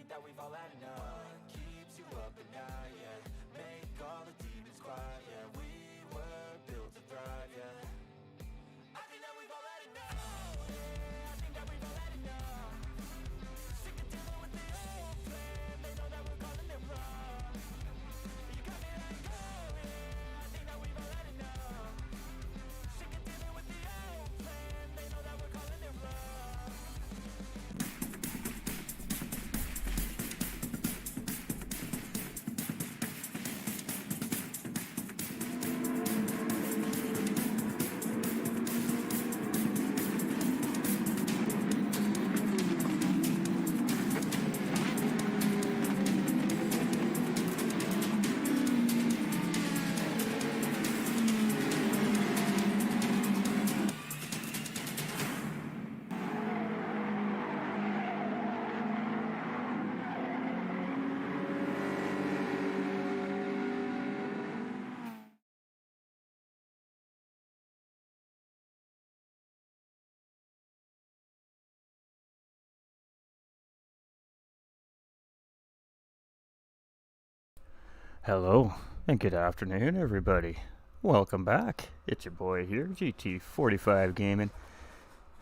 think that we've all had enough. What keeps you up at night, yeah? Make all the demons quiet, yeah. We were built to thrive, yeah. I think that we've all had enough. Yeah, I think that we've all had enough. Sick of dealing with the old plan. They know that we're calling it wrong. You got me like, oh yeah, I think that we've all had enough. Sick of dealing with the old plan. They know that we're calling it wrong. Hello, and good afternoon, everybody. Welcome back. It's your boy here, GT45 Gaming,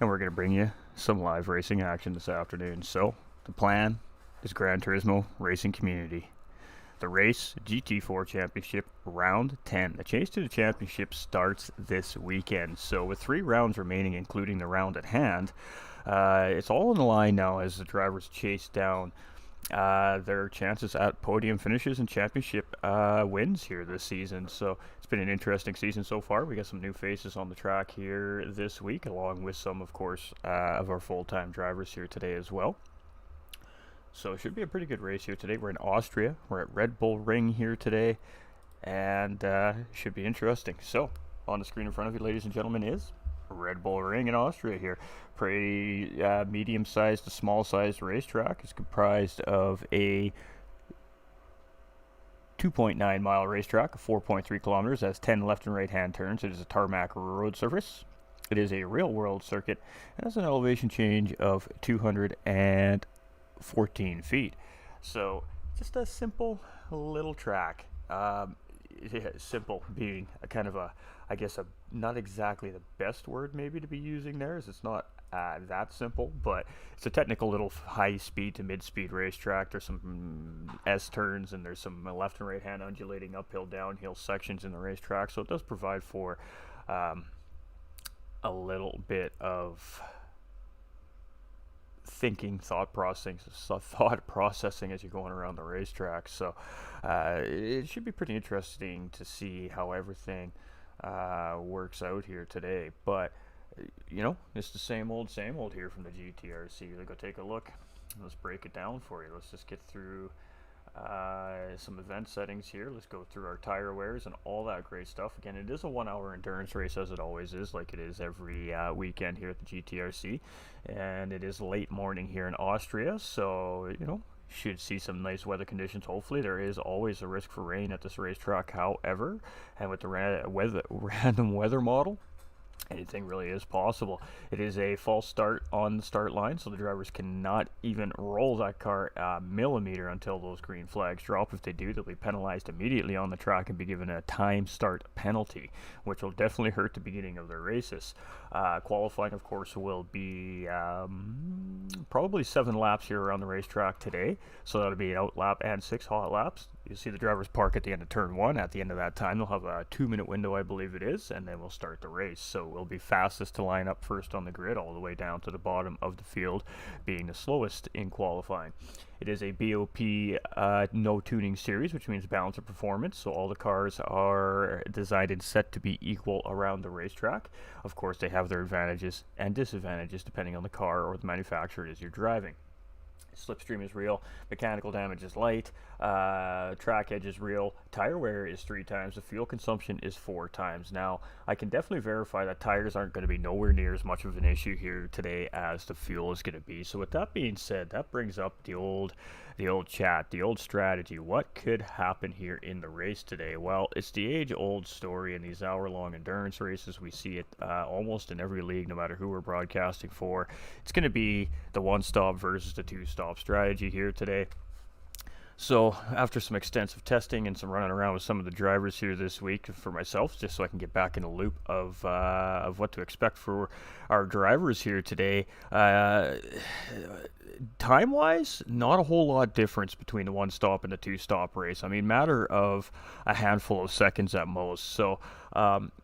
and we're going to bring you some live racing action this afternoon. So, the plan is Gran Turismo Racing Community. The race, GT4 Championship, Round 10. The chase to the championship starts this weekend. So, with 3 rounds remaining, including the round at hand, it's all on the line now as the drivers chase down their chances at podium finishes and championship wins here this season. So it's been an interesting season so far. We got some new faces on the track here this week, along with some, of course, of our full-time drivers here today as well. So it should be a pretty good race here today. We're in Austria. We're at Red Bull Ring here today, and should be interesting. So on the screen in front of you, ladies and gentlemen, is Red Bull Ring in Austria here. Pretty medium-sized to small-sized racetrack. It's comprised of a 2.9-mile racetrack, 4.3 kilometers, has 10 left and right-hand turns. It is a tarmac road surface. It is a real-world circuit and has an elevation change of 214 feet. So just a simple little track. Simple being a kind of a, I guess, not exactly the best word maybe to be using there, as it's not that simple, but it's a technical little high-speed to mid-speed racetrack. There's some S-turns, and there's some left and right-hand undulating uphill, downhill sections in the racetrack, so it does provide for a little bit of thought processing as you're going around the racetrack. So it should be pretty interesting to see how everything works out here today. But it's the same old here from the GTRC. Let's go take a look. Let's break it down for you. Let's just get through some event settings here. Let's go through our tire wears and all that great stuff. Again, it is a 1-hour endurance race, as it always is, like it is every weekend here at the GTRC, and it is late morning here in Austria, so should see some nice weather conditions. Hopefully, there is always a risk for rain at this racetrack, however, and with the random weather model, anything really is possible. It is a false start on the start line, so the drivers cannot even roll that car a millimeter until those green flags drop. If they do, they'll be penalized immediately on the track and be given a time start penalty, which will definitely hurt the beginning of their races. Qualifying, of course, will be probably 7 laps here around the racetrack today, so that'll be an out lap and 6 hot laps. You'll see the drivers park at the end of turn 1. At the end of that time, they'll have a 2-minute window, I believe it is, and then we'll start the race. So we'll be fastest to line up first on the grid, all the way down to the bottom of the field, being the slowest in qualifying. It is a BOP no tuning series, which means balance of performance. So all the cars are designed and set to be equal around the racetrack. Of course, they have their advantages and disadvantages depending on the car or the manufacturer it is you're driving. Slipstream is real, mechanical damage is light, track edge is real, tire wear is 3 times, the fuel consumption is 4 times. Now, I can definitely verify that tires aren't going to be nowhere near as much of an issue here today as the fuel is going to be. So with that being said, that brings up the old chat, the old strategy. What could happen here in the race today? Well, it's the age-old story in these hour-long endurance races. We see it almost in every league, no matter who we're broadcasting for. It's going to be the one-stop versus the two two-stop strategy here today. So after some extensive testing and some running around with some of the drivers here this week for myself, just so I can get back in the loop of what to expect for our drivers here today, time-wise, not a whole lot difference between the one-stop and the two-stop race. I mean, matter of a handful of seconds at most. So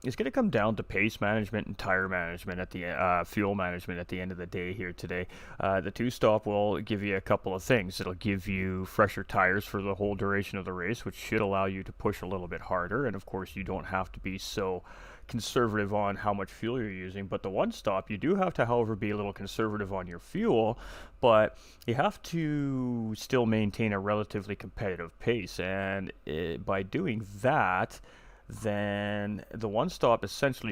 it's going to come down to pace management and tire management at the fuel management at the end of the day here today. The two-stop will give you a couple of things. It'll give you fresher tires for the whole duration of the race, which should allow you to push a little bit harder. And of course, you don't have to be so conservative on how much fuel you're using. But the one stop, you do have to, however, be a little conservative on your fuel, but you have to still maintain a relatively competitive pace. And by doing that, then the one stop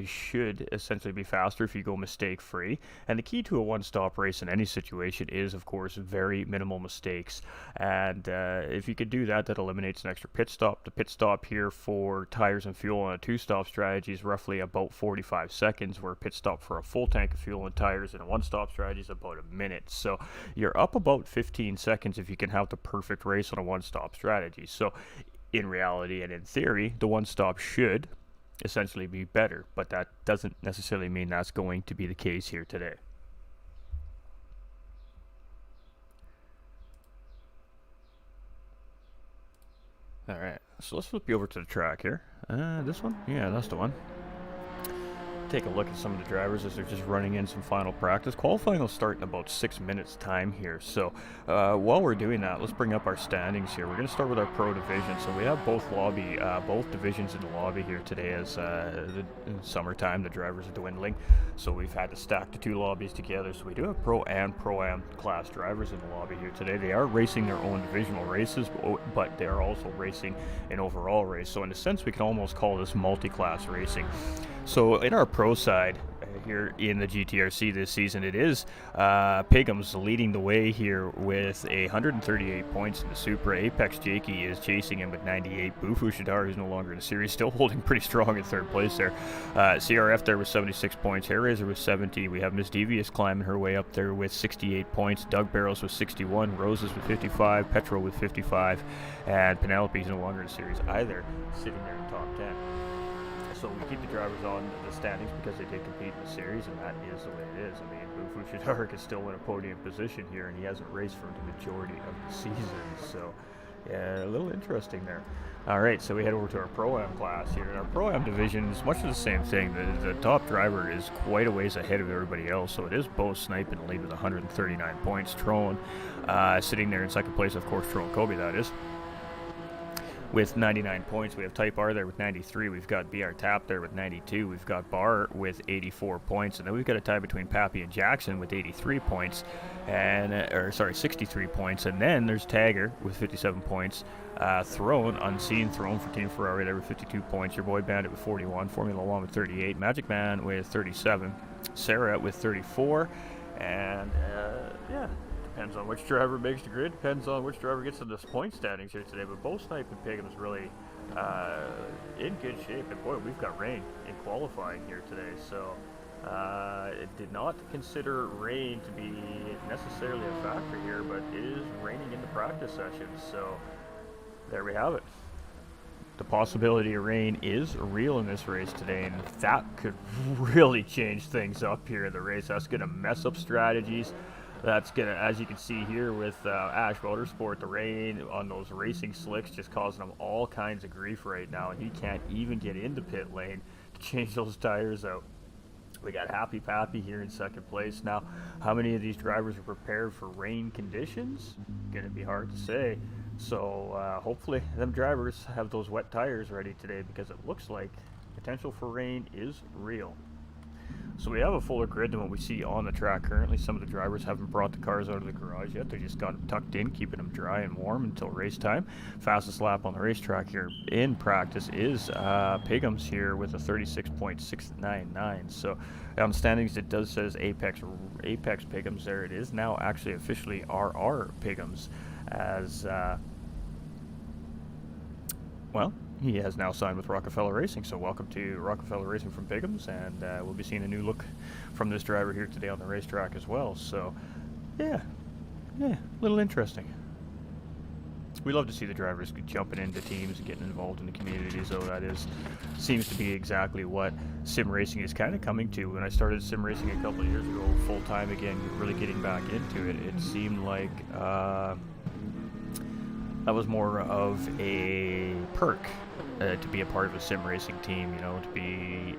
should essentially be faster if you go mistake free. And the key to a one stop race in any situation is, of course, very minimal mistakes. And if you could do that, that eliminates an extra pit stop. The pit stop here for tires and fuel on a two stop strategy is roughly about 45 seconds, where a pit stop for a full tank of fuel and tires in a one stop strategy is about a minute. So you're up about 15 seconds if you can have the perfect race on a one stop strategy. So in reality and in theory, the one-stop should essentially be better, but that doesn't necessarily mean that's going to be the case here today. All right, so let's flip you over to the track here. This one? Yeah, that's the one. Take a look at some of the drivers as they're just running in some final practice. Qualifying will start in about 6 minutes time here. So while we're doing that, let's bring up our standings here. We're going to start with our pro division. So we have both divisions in the lobby here today, as in summertime the drivers are dwindling. So we've had to stack the two lobbies together. So we do have pro and pro-am class drivers in the lobby here today. They are racing their own divisional races, but they're also racing an overall race. So in a sense, we can almost call this multi-class racing. So in our pro side here in the GTRC this season, it is Pigham's leading the way here with 138 points in the Supra. Apex Jakey is chasing him with 98. Bufu Shadar, who's no longer in the series, still holding pretty strong in third place there. CRF there with 76 points. Hairraiser with 70. We have Miss Devious climbing her way up there with 68 points. Doug Barrows with 61. Roses with 55. Petro with 55. And Penelope's no longer in the series either, sitting there in top 10. So we keep the drivers on the standings because they did compete in the series, and that is the way it is. I mean, Bufu Shadar is still in a podium position here, and he hasn't raced for the majority of the season. So, yeah, a little interesting there. All right, so we head over to our Pro-Am class here. In our Pro-Am division is much of the same thing. The top driver is quite a ways ahead of everybody else, so it is Bo Snipe in the lead with 139 points. Trone sitting there in second place, of course, Trone Kobe, that is, with 99 points. We have Type R there with 93. We've got BR Tap there with 92. We've got Bar with 84 points. And then we've got a tie between Pappy and Jackson with 83 points. 63 points. And then there's Tagger with 57 points. Throne, Unseen Throne for Team Ferrari there with 52 points. Your boy Bandit with 41. Formula One with 38. Magic Man with 37. Sarah with 34. And, yeah. Depends on which driver makes the grid. Depends on which driver gets to the point standings here today. But both Snipe and Pigham's really in good shape. And boy, we've got rain in qualifying here today. So it did not consider rain to be necessarily a factor here, but it is raining in the practice sessions. So there we have it. The possibility of rain is real in this race today, and that could really change things up here in the race. That's going to mess up strategies. That's going to, as you can see here with Ash Motorsport, the rain on those racing slicks just causing him all kinds of grief right now, and he can't even get into pit lane to change those tires out. We got Happy Pappy here in second place. Now, how many of these drivers are prepared for rain conditions? Going to be hard to say. So hopefully them drivers have those wet tires ready today, because it looks like potential for rain is real. So we have a fuller grid than what we see on the track currently. Some of the drivers haven't brought the cars out of the garage yet. They just got them tucked in, keeping them dry and warm until race time. Fastest lap on the racetrack here in practice is Pigham's here with a 36.699. So on the standings, it does says Apex Pigham's there. It is now actually officially RR Pigham's, as well, he has now signed with Rockefeller Racing. So welcome to Rockefeller Racing from Pigham's, and we'll be seeing a new look from this driver here today on the racetrack as well. So yeah, yeah, a little interesting. We love to see the drivers jumping into teams and getting involved in the community, so seems to be exactly what sim racing is kind of coming to. When I started sim racing a couple of years ago, full time again, really getting back into it, it seemed like that was more of a perk to be a part of a sim racing team, to be,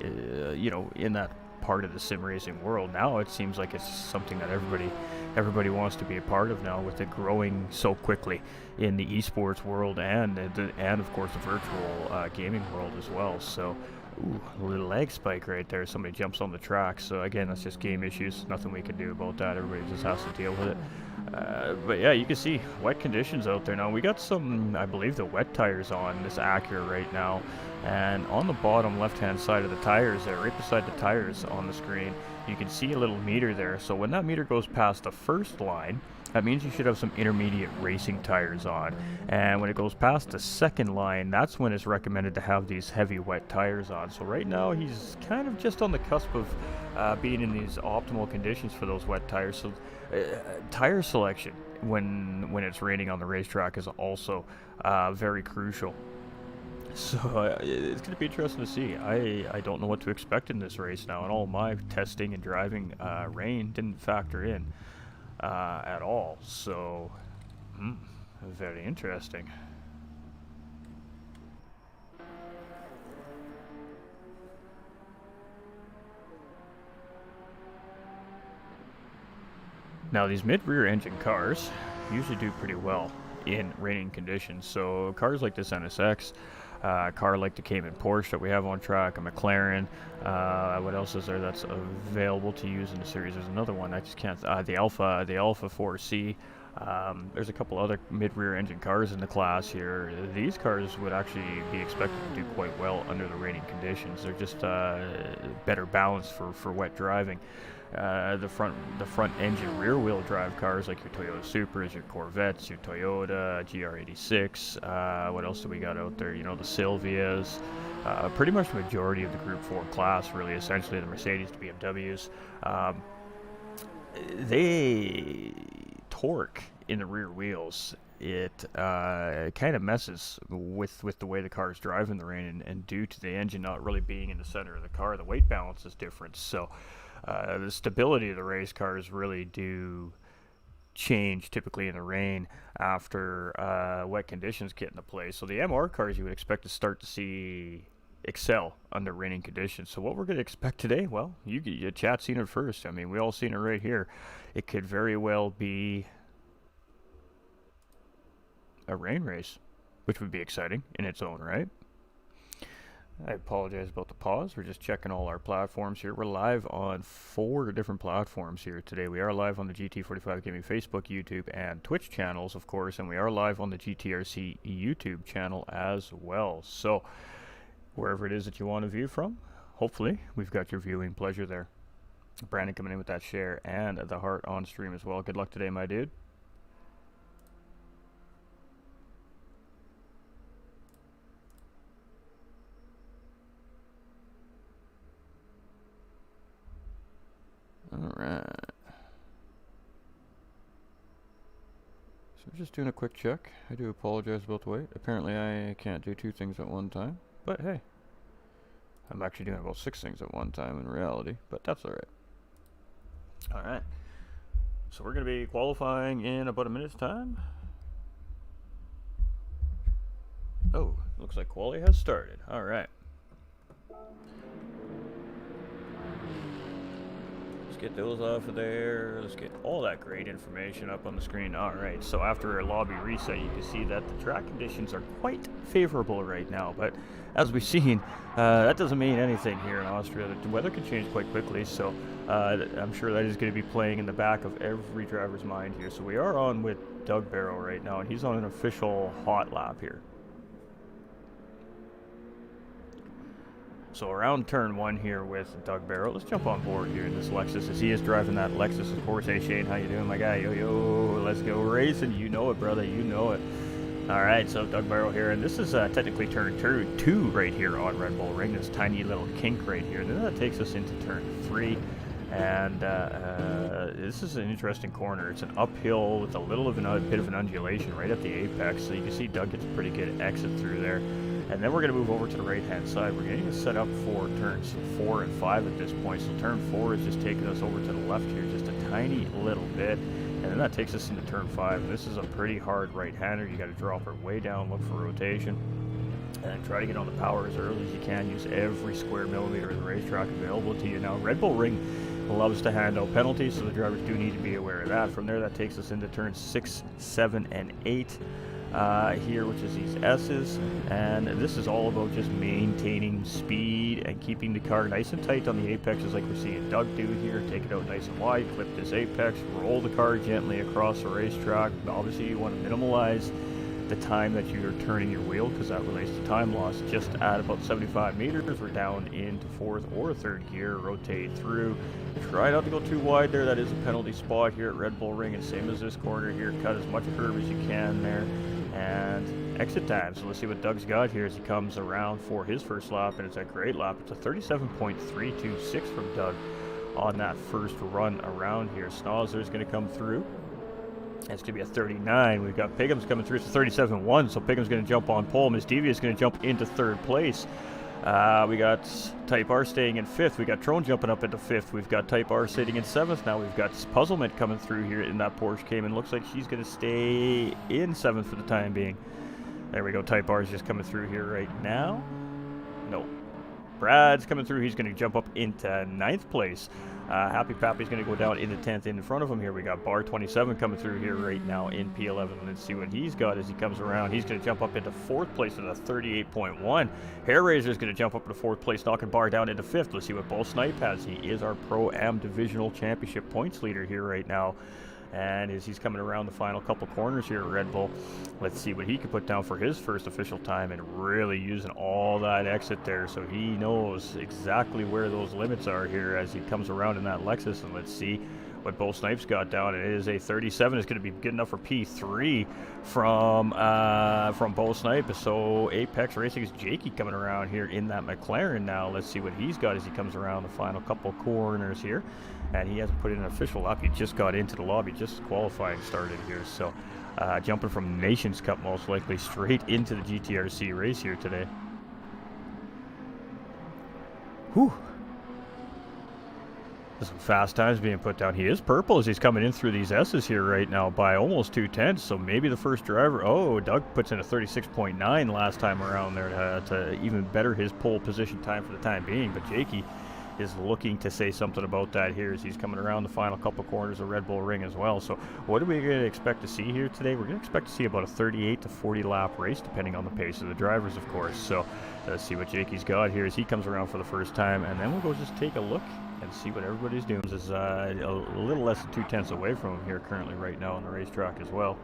in that part of the sim racing world. Now it seems like it's something that everybody wants to be a part of now, with it growing so quickly in the esports world and of course the virtual gaming world as well. So, ooh, a little leg spike right there. Somebody jumps on the track. So again, that's just game issues. Nothing we can do about that. Everybody just has to deal with it. But yeah, you can see wet conditions out there now. We got some, I believe, the wet tires on this Acura right now, and on the bottom left-hand side of the tires there, right beside the tires on the screen, you can see a little meter there. So when that meter goes past the first line, that means you should have some intermediate racing tires on. And when it goes past the second line, that's when it's recommended to have these heavy wet tires on. So right now he's kind of just on the cusp of being in these optimal conditions for those wet tires. So tire selection when it's raining on the racetrack is also very crucial. So it's going to be interesting to see. I don't know what to expect in this race now, and all my testing and driving, rain didn't factor in at all. So, very interesting. Now, these mid-rear engine cars usually do pretty well in raining conditions. So cars like this NSX, a car like the Cayman Porsche that we have on track, a McLaren, what else is there that's available to use in the series? There's another one, I just can't, the Alpha 4C. There's a couple other mid-rear engine cars in the class here. These cars would actually be expected to do quite well under the raining conditions. They're just better balanced for wet driving. The front engine rear wheel drive cars like your Toyota Supras, your Corvettes, your Toyota GR86, what else do we got out there? The Silvias, pretty much the majority of the Group 4 class, really, essentially the Mercedes, the BMWs. They torque in the rear wheels. It kind of messes with the way the car is driving in the rain, and due to the engine not really being in the center of the car, the weight balance is different. So the stability of the race cars really do change typically in the rain after wet conditions get into play. So the MR cars you would expect to start to see excel under raining conditions. So what we're going to expect today, well, you chat seen it first. I mean, we all seen it right here. It could very well be a rain race, which would be exciting in its own right. I apologize about the pause. We're just checking all our platforms here. We're live on 4 different platforms here today. We are live on the GT45 Gaming Facebook, YouTube, and Twitch channels, of course, and we are live on the GTRC YouTube channel as well. So wherever it is that you want to view from, hopefully we've got your viewing pleasure there. Brandon coming in with that share and the heart on stream as well. Good luck today, my dude. Alright. So we're just doing a quick check. I do apologize about the wait. Apparently I can't do 2 things at one time. But hey, I'm actually doing about 6 things at one time in reality. But that's alright. Alright. So we're going to be qualifying in about a minute's time. Oh, looks like quali has started. Alright. Let's get those off of there. Let's get all that great information up on the screen. Alright, so after a lobby reset, you can see that the track conditions are quite favorable right now. But as we've seen, that doesn't mean anything here in Austria. The weather can change quite quickly, so I'm sure that is going to be playing in the back of every driver's mind here. So we are on with Doug Barrow right now, and he's on an official hot lap here. So around turn 1 here with Doug Barrow. Let's jump on board here in this Lexus as he is driving that Lexus, of course. Hey Shane, how you doing, my guy? Yo, let's go racing. You know it, brother. You know it. All right, so Doug Barrow here, and this is technically turn 2 right here on Red Bull Ring. This tiny little kink right here. And then that takes us into turn 3. And this is an interesting corner. It's an uphill with a little of a bit of an undulation right at the apex, so you can see Doug gets a pretty good exit through there. And then we're going to move over to the right-hand side. We're getting set up for turns 4 and 5 at this point. So turn 4 is just taking us over to the left here just a tiny little bit. And then that takes us into turn 5. And this is a pretty hard right-hander. You got to drop her way down, look for rotation, and try to get on the power as early as you can. Use every square millimeter of the racetrack available to you. Now, Red Bull Ring loves to hand out penalties, so the drivers do need to be aware of that. From there, that takes us into turns 6, 7, and 8 here, which is these S's. And this is all about just maintaining speed and keeping the car nice and tight on the apexes like we're seeing Doug do here. Take it out nice and wide, clip this apex, roll the car gently across the racetrack. Obviously, you want to minimize the time that you're turning your wheel, because that relates to time loss. Just at about 75 meters, we're down into 4th or 3rd gear, rotate through. Try not to go too wide there. That is a penalty spot here at Red Bull Ring, and same as this corner here, cut as much curve as you can there. And exit time. So let's see what Doug's got here as he comes around for his first lap, and it's a great lap. It's a 37.326 from Doug on that first run around here. Schnauzer's going to come through. It's going to be a 39. We've got Pigham's coming through. It's a 37.1, so Pigham's going to jump on pole. Miss Devious is going to jump into 3rd place. We got Type R staying in 5th. We got Trone jumping up into 5th. We've got Type R sitting in 7th. Now we've got Puzzlement coming through here in that Porsche Cayman. Looks like she's going to stay in 7th for the time being. There we go. Type R is just coming through here right now. No. Brad's coming through. He's going to jump up into 9th place. Happy Pappy's going to go down into 10th in front of him here. We got Bar 27 coming through here right now in P11. Let's see what he's got as he comes around. He's going to jump up into 4th place at a 38.1. Hair Razor's going to jump up into 4th place, knocking Bar down into 5th. Let's see what Bull Snipe has. He is our Pro-Am Divisional Championship points leader here right now. And as he's coming around the final couple corners here at Red Bull, let's see what he can put down for his first official time, and really using all that exit there, so he knows exactly where those limits are here as he comes around in that Lexus. And let's see what Bo Snipes got down. It is a 37. It's going to be good enough for P3 from Bo Snipe. So Apex Racing is Jakey coming around here in that McLaren now. Let's see what he's got as he comes around the final couple corners here. And he hasn't put in an official lap. He just got into the lobby just as qualifying started here. So jumping from Nations Cup most likely straight into the GTRC race here today. Whew. There's some fast times being put down. He is purple as he's coming in through these S's here right now by almost 2/10. So maybe the first driver. Oh, Doug puts in a 36.9 last time around there to even better his pole position time for the time being. But Jakey is looking to say something about that here as he's coming around the final couple corners of Red Bull Ring as well. So what are we going to expect to see here today? We're going to expect to see about a 38 to 40 lap race, depending on the pace of the drivers, of course. So let's see what Jakey's got here as he comes around for the first time, and then we'll go just take a look and see what everybody's doing. This is a little less than 2/10 away from him here currently right now on the racetrack as well.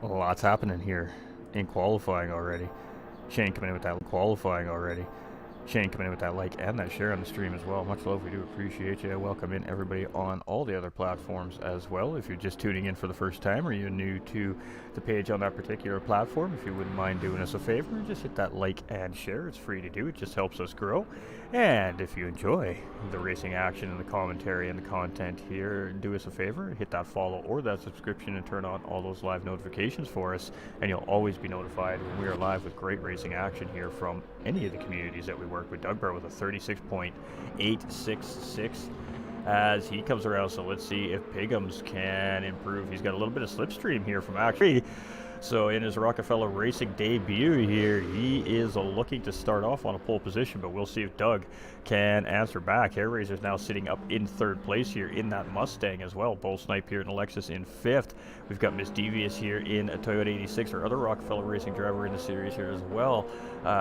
Lots happening here in qualifying already. Shane coming in with that qualifying already. Shane coming in with that like and that share on the stream as well. Much love. We do appreciate you. Welcome in everybody on all the other platforms as well. If you're just tuning in for the first time or you're new to the page on that particular platform, if you wouldn't mind doing us a favor, just hit that like and share. It's free to do. It just helps us grow. And if you enjoy the racing action and the commentary and the content here, do us a favor, hit that follow or that subscription and turn on all those live notifications for us, and you'll always be notified when we are live with great racing action here from any of the communities that we work with. Doug Burr with a 36.866 as he comes around. So let's see if Pigham's can improve. He's got a little bit of slipstream here from actually. So in his Rockefeller Racing debut here, he is looking to start off on a pole position, but we'll see if Doug can answer back. Hair Razor's now sitting up in 3rd place here in that Mustang as well. Bull Snipe here in Lexus in 5th. We've got Miss Devious here in a Toyota 86, our other Rockefeller Racing driver in the series here as well.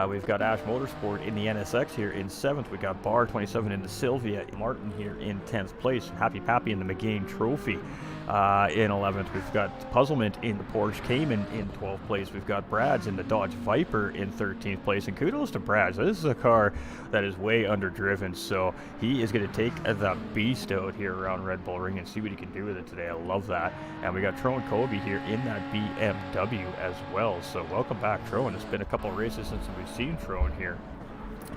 We've got Ash Motorsport in the NSX here in 7th. We got Bar 27 in the Sylvia. Martin here in 10th place. Happy Pappy in the McGain Trophy in 11th. We've got Puzzlement in the Porsche Cayman in 12th place. We've got Brad's in the Dodge Viper in 13th place. And kudos to Brad's. This is a car that is way underdriven, so he is going to take the beast out here around Red Bull Ring and see what he can do with it today. I love that. And we got Trone Kobe here in that BMW as well. So welcome back, Trone. It's been a couple of races since we've seen Trone here.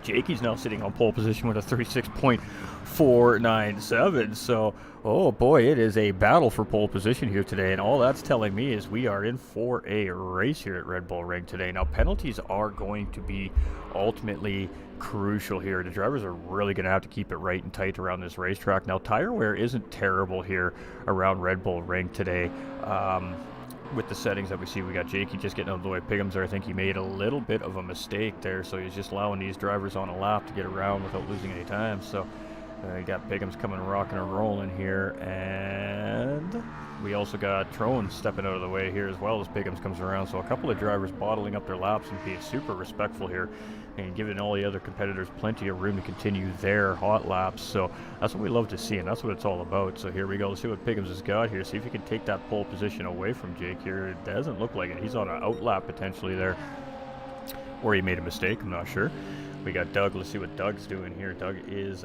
Jakey's now sitting on pole position with a 36.497. So, oh boy, it is a battle for pole position here today. And all that's telling me is we are in for a race here at Red Bull Ring today. Now, penalties are going to be ultimately crucial here. The drivers are really going to have to keep it right and tight around this racetrack. Now, tire wear isn't terrible here around Red Bull Ring today. With the settings that we see, we got Jakey just getting out of the way. Piggums there, I think he made a little bit of a mistake there, so he's just allowing these drivers on a lap to get around without losing any time. So you got Piggums coming rocking and rolling here, and we also got Trone stepping out of the way here as well as Piggums comes around. So a couple of drivers bottling up their laps and being super respectful here and giving all the other competitors plenty of room to continue their hot laps. So that's what we love to see, and that's what it's all about. So here we go. Let's see what Piggums has got here. See if he can take that pole position away from Jake here. It doesn't look like it. He's on an outlap potentially there, or he made a mistake. I'm not sure. We got Doug. Let's see what Doug's doing here. Doug is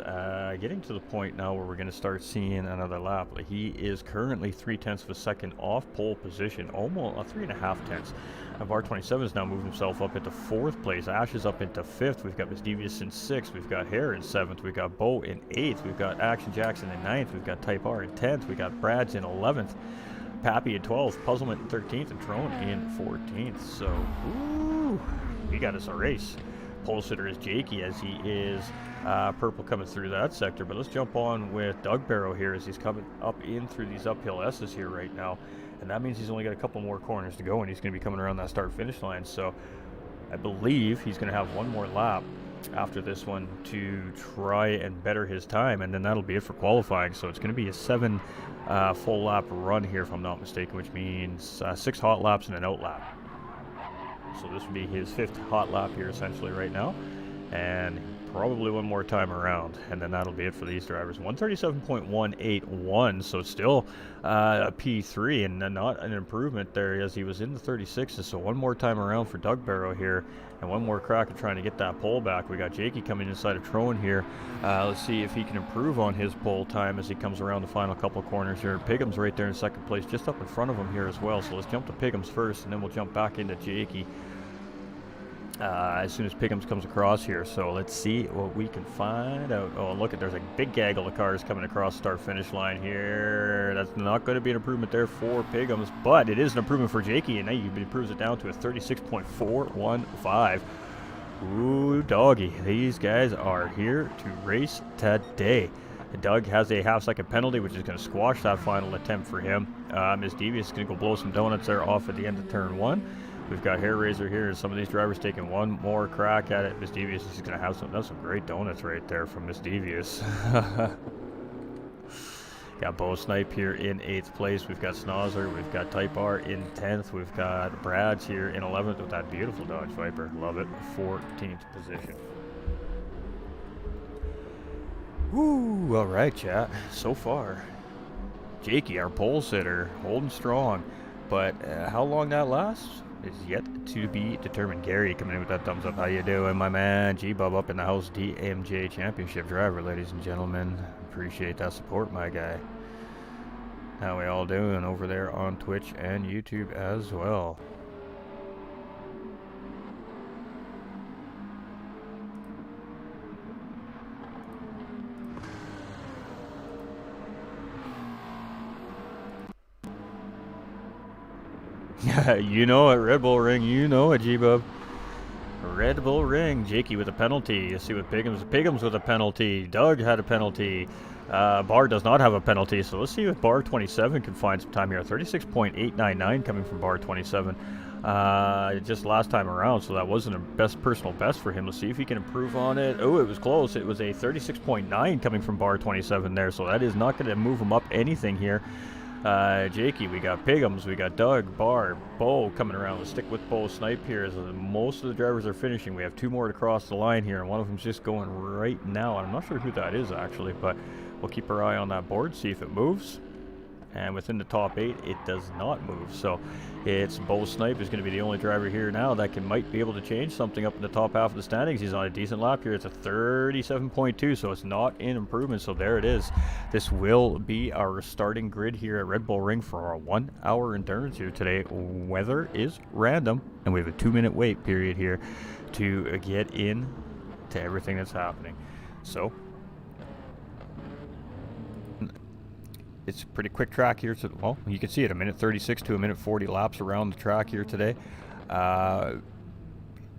getting to the point now where we're going to start seeing another lap. He is currently 0.3 of a second off pole position, almost 3.5 tenths. Bar 27 has now moved himself up into 4th place. Ash is up into 5th. We've got Misdevious in 6th. We've got Hare in 7th. We've got Bo in 8th. We've got Action Jackson in 9th. We've got Type R in 10th. We've got Brad's in 11th. Pappy in 12th. Puzzlement in 13th. And Trone in 14th. So, ooh, he got us a race. Pole sitter is Jakey as he is purple coming through that sector. But let's jump on with Doug Barrow here as he's coming up in through these uphill S's here right now. And that means he's only got a couple more corners to go, and he's going to be coming around that start-finish line. So I believe he's going to have one more lap after this one to try and better his time, and then that'll be it for qualifying. So it's going to be a 7 full lap run here, if I'm not mistaken, which means 6 hot laps and an out lap. So this would be his 5th hot lap here essentially right now, and probably one more time around, and then that'll be it for these drivers. 137.181, so still a P3 and not an improvement there as he was in the 36s. So one more time around for Doug Barrow here, and one more crack at trying to get that pole back. We got Jakey coming inside of Trone here. Let's see if he can improve on his pole time as he comes around the final couple corners here. Piggums right there in 2nd place, just up in front of him here as well. So let's jump to Piggums first, and then we'll jump back into Jakey as soon as Piggums comes across here. So let's see what we can find out. Oh, look, there's a big gaggle of cars coming across start-finish line here. That's not going to be an improvement there for Piggums, but it is an improvement for Jakey, and now he improves it down to a 36.415. Ooh, doggy. These guys are here to race today. Doug has a half-second penalty, which is going to squash that final attempt for him. Miss Devious is going to go blow some donuts there off at the end of turn 1. We've got Hair Razor here, and some of these drivers taking one more crack at it. Miss Devious is going to have some. That's some great donuts right there from Miss Devious. Got Bo Snipe here in 8th place. We've got Snozzer. We've got Type R in 10th. We've got Brad's here in 11th with that beautiful Dodge Viper. Love it. 14th position. Woo! All right, chat. So far, Jakey, our pole sitter, holding strong. But how long that lasts is yet to be determined. Gary coming in with that thumbs up. How you doing, my man? G-Bub up in the house. DMJ Championship driver, ladies and gentlemen. Appreciate that support, my guy. How we all doing over there on Twitch and YouTube as well? You know it, Red Bull Ring. You know it, G-Bub. Red Bull Ring. Jakey with a penalty. You see with Piggums. Piggums with a penalty. Doug had a penalty. Bar does not have a penalty. So let's see if Bar 27 can find some time here. 36.899 coming from Bar 27. Just last time around, so that wasn't a personal best for him. Let's see if he can improve on it. Oh, it was close. It was a 36.9 coming from Bar 27 there, so that is not going to move him up anything here. Jakey, we got Piggums, we got Doug, Bar, Bo coming around. Let's stick with Bo Snipe here as most of the drivers are finishing. We have 2 more to cross the line here, and one of them's just going right now. I'm not sure who that is actually, but we'll keep our eye on that board, see if it moves. And within the top 8, it does not move. So it's Bo Snipe is going to be the only driver here now that might be able to change something up in the top half of the standings. He's on a decent lap here. It's a 37.2, so it's not an improvement. So there it is. This will be our starting grid here at Red Bull Ring for our 1-hour endurance here today. Weather is random, and we have a 2-minute wait period here to get in to everything that's happening. So it's a pretty quick track here. So, well, you can see it, a minute 36 to a minute 40 laps around the track here today.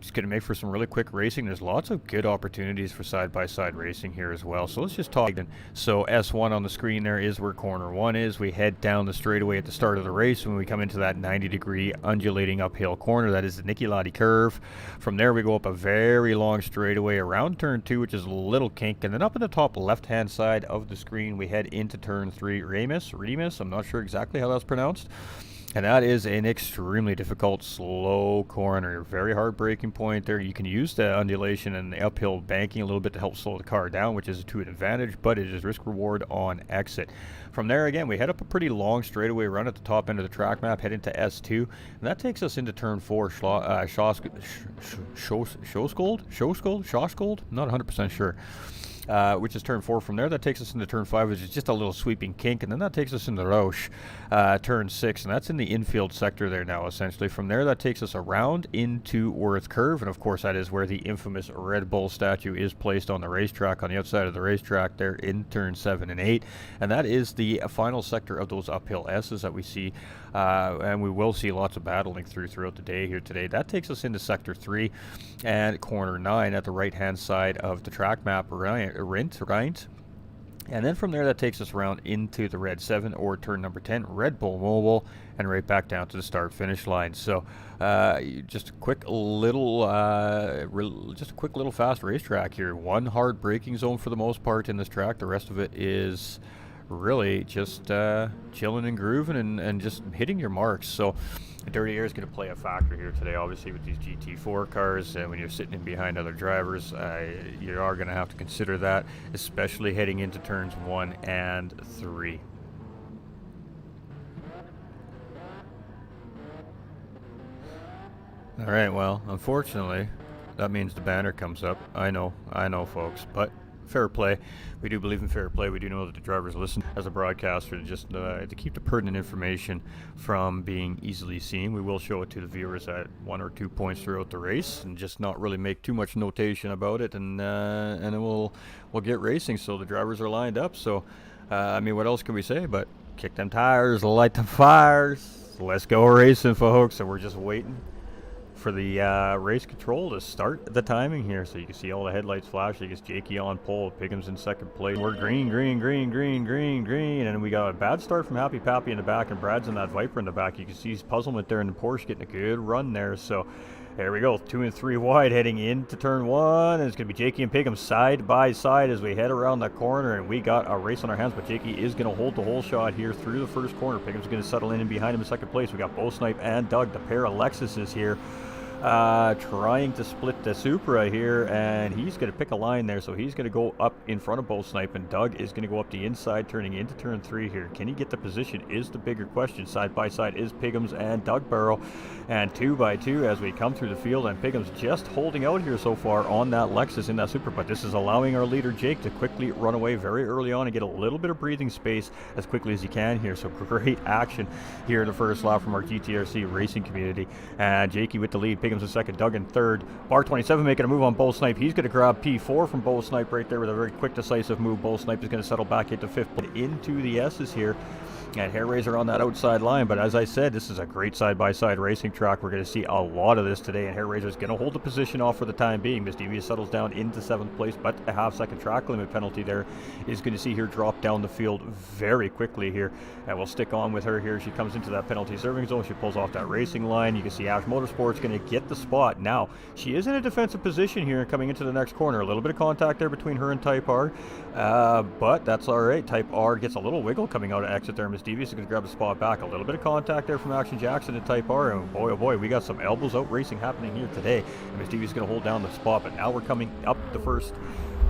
It's going to make for some really quick racing. There's lots of good opportunities for side-by-side racing here as well. So let's just talk. So S1 on the screen there is where corner 1 is. We head down the straightaway at the start of the race when we come into that 90-degree undulating uphill corner. That is the Nicky Lottie curve. From there we go up a very long straightaway around turn 2, which is a little kink. And then up in the top left-hand side of the screen, we head into turn 3. Remus, I'm not sure exactly how that's pronounced. And that is an extremely difficult, slow corner. Very hard braking point there. You can use the undulation and the uphill banking a little bit to help slow the car down, which is to an advantage, but it is risk reward on exit. From there, again, we head up a pretty long straightaway run at the top end of the track map, head into S2, and that takes us into turn 4, Shoskold? Not 100% sure. Which is turn 4. From there, that takes us into turn 5, which is just a little sweeping kink, and then that takes us into Roche, turn 6, and that's in the infield sector there now, essentially. From there, that takes us around into Worth Curve, and of course, that is where the infamous Red Bull statue is placed on the racetrack, on the outside of the racetrack there in turn 7 and 8, and that is the final sector of those uphill S's that we see, and we will see lots of battling throughout the day here today. That takes us into sector 3 and corner 9 at the right-hand side of the track map, right? And then from there, that takes us around into the red 7 or turn number 10, Red Bull Mobile, and right back down to the start-finish line. So just a quick little fast racetrack here. One hard braking zone for the most part in this track. The rest of it is really just chilling and grooving and just hitting your marks. So dirty air is going to play a factor here today, obviously, with these GT4 cars. When you're sitting in behind other drivers, you are going to have to consider that, especially heading into turns 1 and 3. All right, well, unfortunately, that means the banner comes up. I know, folks, but fair play. We do believe in fair play. We do know that the drivers listen as a broadcaster to keep the pertinent information from being easily seen. We will show it to the viewers at 1 or 2 points throughout the race, and just not really make too much notation about it, and then we'll get racing. So the drivers are lined up. So I mean, what else can we say? But kick them tires, light them fires. Let's go racing, folks. So we're just waiting for the race control to start the timing here. So you can see all the headlights flash. I guess Jakey on pole, Piggum's in second place. We're green, and we got a bad start from Happy Pappy in the back, and Brad's in that Viper in the back. You can see his puzzlement there in the Porsche getting a good run there. So there we go, 2 and 3 wide heading into turn 1, and it's going to be Jakey and Piggum side by side as we head around that corner, and we got a race on our hands, but Jakey is going to hold the whole shot here through the first corner. Piggum's going to settle in and behind him in second place. We got Bo Snipe and Doug, the pair of Lexuses here, trying to split the Supra here, and he's going to pick a line there, so he's going to go up in front of Bo Snipe, and Doug is going to go up the inside turning into turn 3 here. Can he get the position is the bigger question. Side by side is Piggum's and Doug Barrow, and 2 by 2 as we come through the field, and Piggum's just holding out here so far on that Lexus in that Supra, but this is allowing our leader Jake to quickly run away very early on and get a little bit of breathing space as quickly as he can here. So great action here in the first lap from our GTRC racing community, and Jakey with the lead. Piggum's in second, Doug in third. Bar 27 making a move on Bo Snipe. He's going to grab P4 from Bo Snipe right there with a very quick, decisive move. Bo Snipe is going to settle back into 5th, but into the S's here. And Hair Razor on that outside line, but as I said, this is a great side-by-side racing track. We're going to see a lot of this today, and Hair Razor is going to hold the position off for the time being. Miss Devious settles down into 7th place, but a half-second track limit penalty there is going to see her drop down the field very quickly here, and we'll stick on with her here. She comes into that penalty serving zone. She pulls off that racing line. You can see Ash Motorsports going to get the spot. Now, she is in a defensive position here coming into the next corner. A little bit of contact there between her and Type R, but that's all right. Type R gets a little wiggle coming out of exit there. Miss Devious is going to grab the spot back. A little bit of contact there from Action Jackson and Type R, and boy, oh boy, we got some elbows out racing happening here today. And Miss Devious is going to hold down the spot, but now we're coming up the first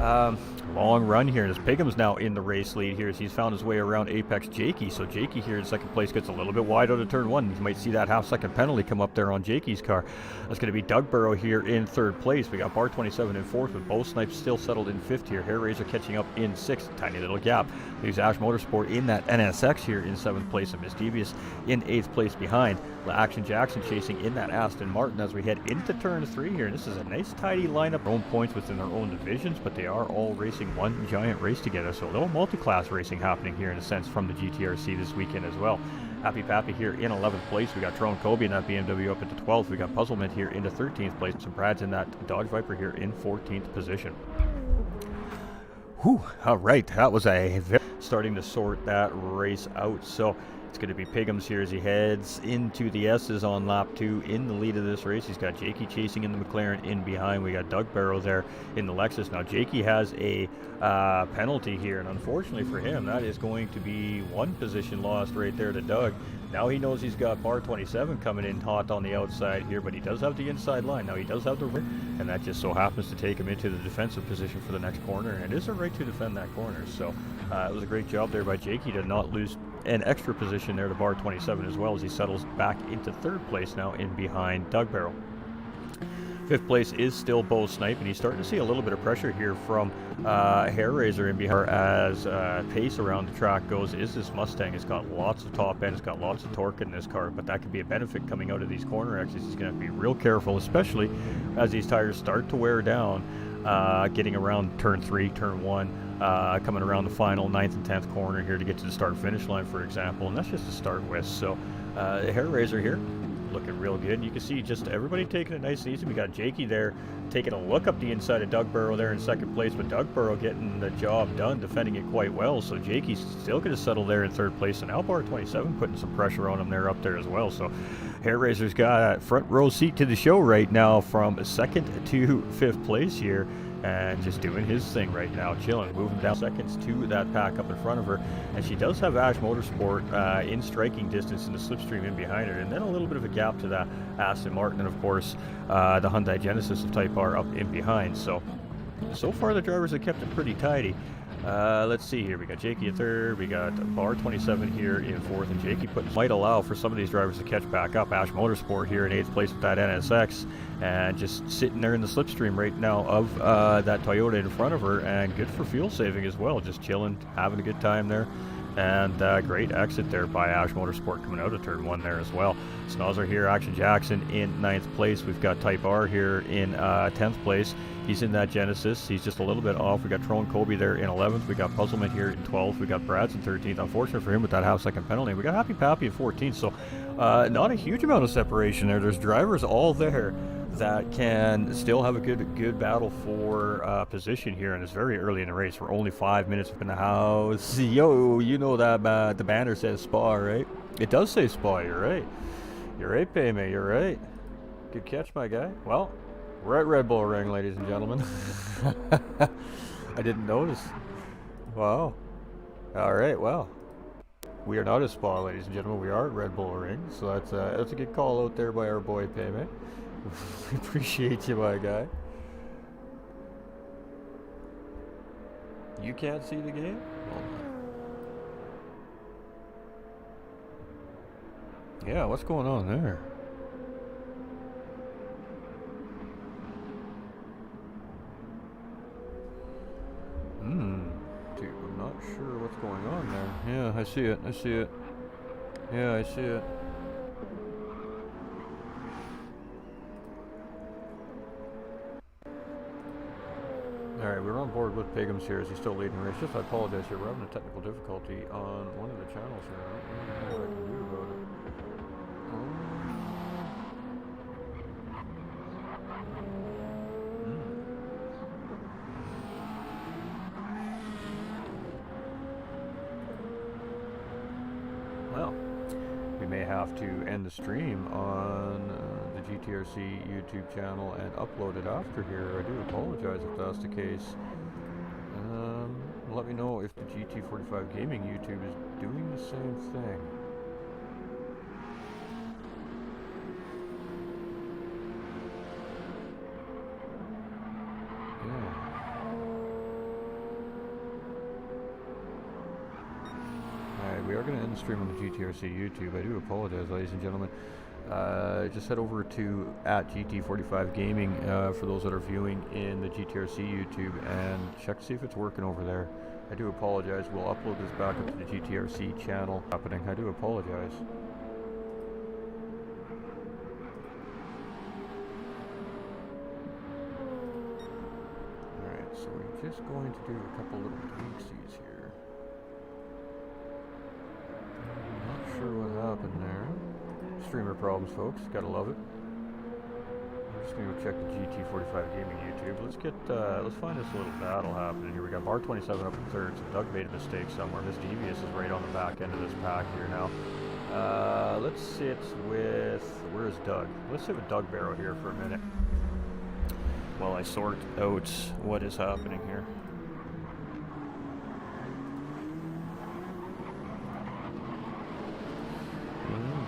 Long run here, and as Pigham's now in the race lead here as he's found his way around Apex Jakey. So Jakey here in second place gets a little bit wide out of turn one. You might see that half-second penalty come up there on Jakey's car. That's going to be Doug Burrow here in third place. We got Bar 27 in fourth, with Bo Snipes still settled in fifth here. Hair Razor catching up in sixth, tiny little gap. There's Ash Motorsport in that NSX here in seventh place, and Misdevious in eighth place behind. Action Jackson chasing in that Aston Martin as we head into turn three here. And this is a nice tidy lineup, own points within their own divisions, but they are all racing one giant race together. So a little multi-class racing happening here in a sense from the GTRC this weekend as well. Happy Pappy here in 11th place. We got Tron Kobe in that BMW up into 12th. We got Puzzlement here into 13th place. And Brad's in that Dodge Viper here in 14th position. Whew, all right, that was starting to sort that race out. So it's going to be Pigham's here as he heads into the S's on lap 2 in the lead of this race. He's got Jakey chasing in the McLaren in behind. We got Doug Barrow there in the Lexus. Now Jakey has a penalty here, and unfortunately for him, that is going to be one position lost right there to Doug. Now he knows he's got Bar 27 coming in hot on the outside here, but he does have the inside line. Now he does have the rear, and that just so happens to take him into the defensive position for the next corner, and it is a right to defend that corner. So it was a great job there by Jakey to not lose an extra position there to Bar 27, as well as he settles back into third place now in behind Doug Barrow. Fifth place is still Bo Snipe, and he's starting to see a little bit of pressure here from Hair Razor in behind as pace around the track goes. Is this Mustang? It's got lots of top end, it's got lots of torque in this car, but that could be a benefit coming out of these corner exits. He's going to be real careful, especially as these tires start to wear down, getting around turn 3, turn 1, coming around the final 9th and 10th corner here to get to the start-finish line, for example, and that's just to start with. So Hair Razor here looking real good. You can see just everybody taking it nice and easy. We got Jakey there taking a look up the inside of Doug Burrow there in second place, but Doug Burrow getting the job done, defending it quite well. So Jakey's still going to settle there in third place, and now Bar 27 putting some pressure on him there up there as well. So Hair Razor's got a front row seat to the show right now from second to fifth place here, and just doing his thing right now, chilling, moving down seconds to that pack up in front of her. And she does have Ash Motorsport in striking distance in the slipstream in behind her, and then a little bit of a gap to that Aston Martin, and of course the Hyundai Genesis of Type R up in behind. So far the drivers have kept it pretty tidy. Let's see here. We got Jakey in third. We got Bar 27 here in fourth, and Jakey might allow for some of these drivers to catch back up. Ash Motorsport here in eighth place with that NSX, and just sitting there in the slipstream right now of that Toyota in front of her, and good for fuel saving as well. Just chilling, having a good time there. And great exit there by Ash Motorsport coming out of turn 1 there as well. Snozzer here, Action Jackson in 9th place. We've got Type R here in 10th place. He's in that Genesis. He's just a little bit off. We got Tron Kobe there in 11th. We got Puzzlement here in 12th. We got Brad's in 13th. Unfortunate for him with that half-second penalty. We got Happy Pappy in 14th. So not a huge amount of separation there. There's drivers all there that can still have a good battle for position here, and it's very early in the race. We're only 5 minutes up in the house. Yo, you know that the banner says Spa, right? It does say Spa. You're right. You're right, Paymay. You're right. Good catch, my guy. Well, we're at Red Bull Ring, ladies and gentlemen. I didn't notice. Wow. All right. Well, we are not at Spa, ladies and gentlemen. We are at Red Bull Ring, so that's a good call out there by our boy Paymay. We appreciate you, my guy. You can't see the game? Yeah, what's going on there? Dude, I'm not sure what's going on there. Yeah, I see it. Yeah, I see it. Alright, we're on board with Pigham's here as he's still leading the race. Just I apologize here, we're having a technical difficulty on one of the channels here. I don't know what I can do about it. Well, we may have to end the stream on the GTRC YouTube channel and upload it after here. I do apologize if that's the case. Let me know if the GT45 Gaming YouTube is doing the same thing. Yeah. we are going to end the stream on the GTRC YouTube. I do apologize, ladies and gentlemen. Just head over to @GT45 Gaming for those that are viewing in the GTRC YouTube and check to see if it's working over there. I do apologize. We'll upload this back up to the GTRC channel. I do apologize. Alright, so we're just going to do a couple little tweaksies here. Not sure what happened there. Streamer problems, folks. Gotta love it. I'm just gonna go check the GT45 Gaming YouTube. Let's find this little battle happening here. We got Bar 27 up in third, so Doug made a mistake somewhere. Miss Devious is right on the back end of this pack here now. Let's sit with, where's Doug? Let's sit with Doug Barrow here for a minute while I sort out what is happening here.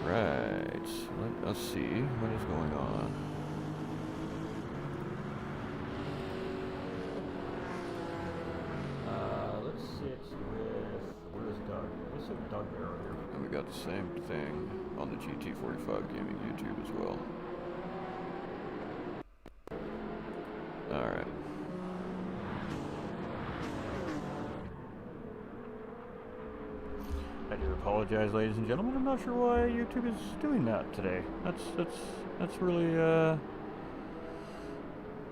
Alright, let us see what is going on. Let's sit with, where's Doug? Let's sit with Doug Barrow here. And we got the same thing on the GT45 Gaming YouTube as well. Alright. I do apologize, ladies and gentlemen. I'm not sure why YouTube is doing that today. That's really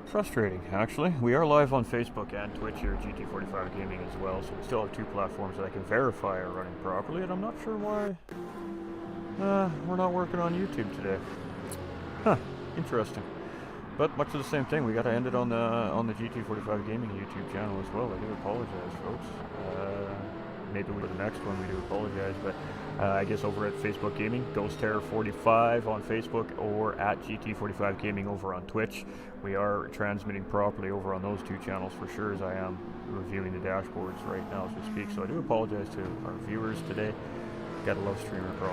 frustrating, actually. We are live on Facebook and Twitch here at GT45 Gaming as well, so we still have two platforms that I can verify are running properly, and I'm not sure why we're not working on YouTube today. Huh, interesting. But much of the same thing. We got to end it on the GT45 Gaming YouTube channel as well. I do apologize, folks. Maybe with the next one we do apologize, but I guess over at Facebook Gaming, Ghost Terror 45 on Facebook, or at GT45 Gaming over on Twitch. We are transmitting properly over on those two channels for sure, as I am reviewing the dashboards right now as we speak. So I do apologize to our viewers today. Gotta love streamer problems.